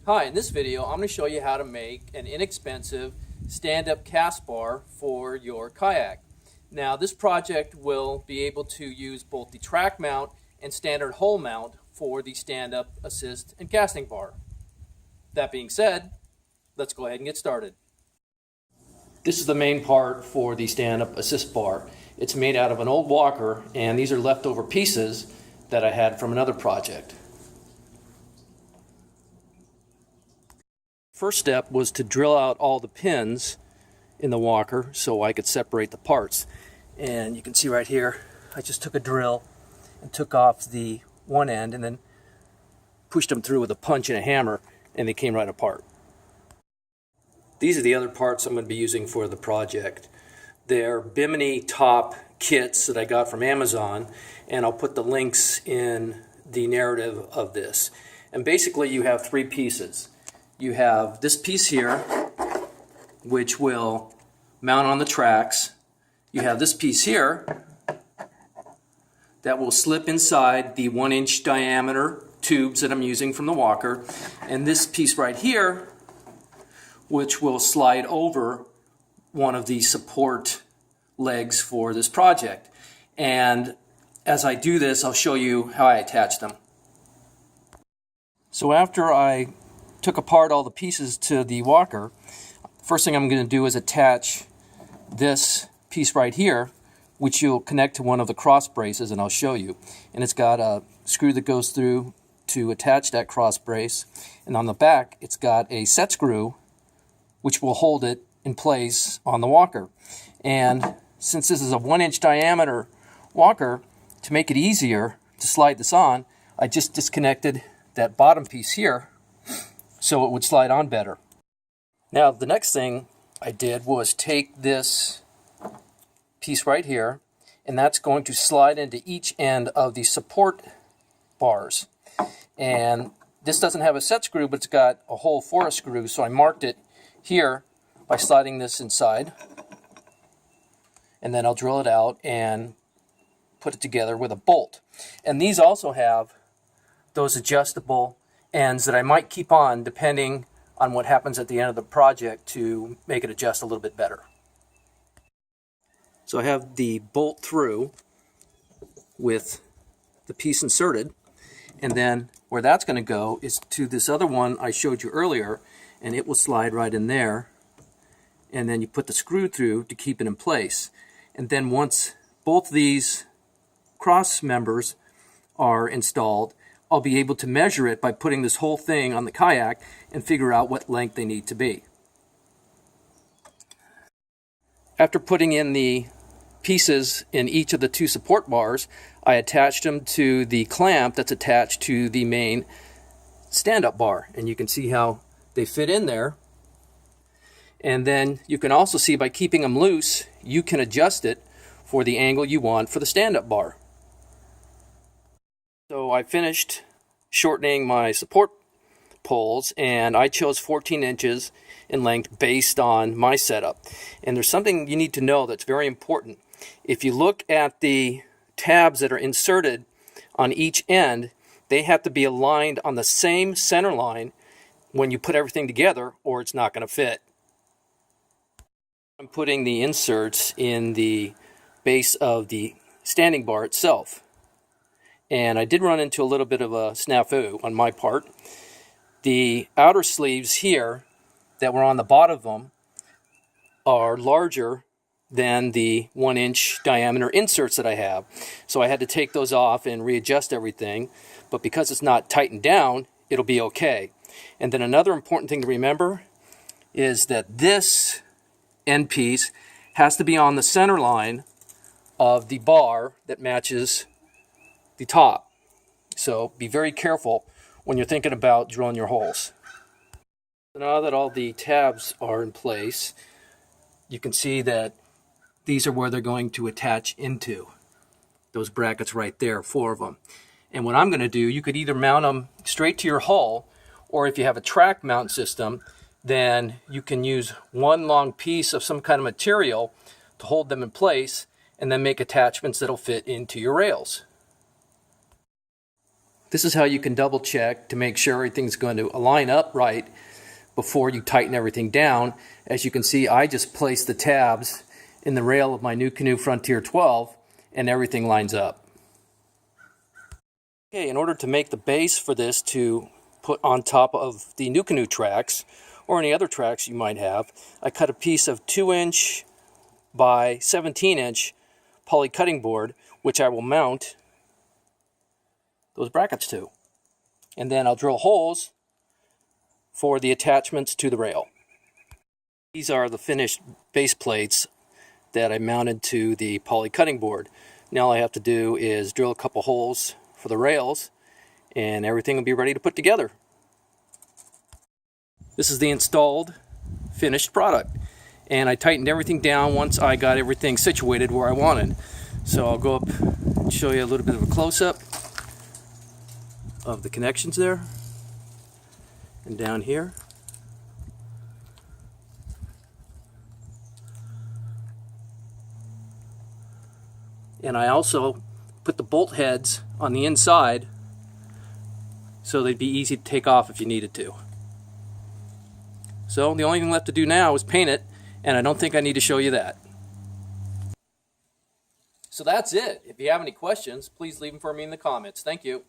Hi, in this video I'm going to show you how to make an inexpensive stand-up cast bar for your kayak. Now this project will be able to use both the track mount and standard hole mount for the stand-up assist and casting bar. That being said, let's go ahead and get started. This is the main part for the stand-up assist bar. It's made out of an old walker, and these are leftover pieces that I had from another project. First step was to drill out all the pins in the walker so I could separate the parts. And you can see right here, I just took a drill and took off the one end and then pushed them through with a punch and a hammer, and they came right apart. These are the other parts I'm going to be using for the project. They're Bimini Top Kits that I got from Amazon, and I'll put the links in the narrative of this. And basically you have three pieces. You have this piece here, which will mount on the tracks. You have this piece here that will slip inside the 1-inch diameter tubes that I'm using from the walker. And this piece right here, which will slide over one of the support legs for this project. And as I do this, I'll show you how I attach them. So after I took apart all the pieces to the walker, first thing I'm going to do is attach this piece right here, which you'll connect to one of the cross braces, and I'll show you. And it's got a screw that goes through to attach that cross brace, and on the back it's got a set screw which will hold it in place on the walker. And since this is a 1-inch diameter walker, to make it easier to slide this on, I just disconnected that bottom piece here so it would slide on better. Now the next thing I did was take this piece right here, and that's going to slide into each end of the support bars. And this doesn't have a set screw, but it's got a hole for a screw, so I marked it here by sliding this inside, and then I'll drill it out and put it together with a bolt. And these also have those adjustable ends that I might keep on depending on what happens at the end of the project to make it adjust a little bit better. So I have the bolt through with the piece inserted, and then where that's going to go is to this other one I showed you earlier, and it will slide right in there, and then you put the screw through to keep it in place. And then once both these cross members are installed, I'll be able to measure it by putting this whole thing on the kayak and figure out what length they need to be. After putting in the pieces in each of the two support bars, I attached them to the clamp that's attached to the main stand-up bar, and you can see how they fit in there. And then you can also see by keeping them loose, you can adjust it for the angle you want for the stand-up bar. So I finished shortening my support poles, and I chose 14 inches in length based on my setup. And there's something you need to know that's very important. If you look at the tabs that are inserted on each end, they have to be aligned on the same center line when you put everything together, or it's not going to fit. I'm putting the inserts in the base of the standing bar itself. And I did run into a little bit of a snafu on my part. The outer sleeves here that were on the bottom of them are larger than the 1-inch diameter inserts that I have. So I had to take those off and readjust everything. But because it's not tightened down, it'll be okay. And then another important thing to remember is that this end piece has to be on the center line of the bar that matches the top. So be very careful when you're thinking about drilling your holes. So now that all the tabs are in place, you can see that these are where they're going to attach into. Those brackets right there, 4 of them. And what I'm going to do, you could either mount them straight to your hull, or if you have a track mount system, then you can use one long piece of some kind of material to hold them in place, and then make attachments that'll fit into your rails. This is how you can double check to make sure everything's going to align up right before you tighten everything down. As you can see, I just placed the tabs in the rail of my NuCanoe Frontier 12 and everything lines up. Okay, in order to make the base for this to put on top of the NuCanoe tracks or any other tracks you might have, I cut a piece of 2-inch by 17-inch poly cutting board, which I will mount those brackets to. And then I'll drill holes for the attachments to the rail. These are the finished base plates that I mounted to the poly cutting board. Now all I have to do is drill a couple holes for the rails and everything will be ready to put together. This is the installed finished product, and I tightened everything down once I got everything situated where I wanted. So I'll go up and show you a little bit of a close-up of the connections there and down here. And I also put the bolt heads on the inside so they'd be easy to take off if you needed to. So the only thing left to do now is paint it, and I don't think I need to show you that. So that's it. If you have any questions, please leave them for me in the comments. Thank you.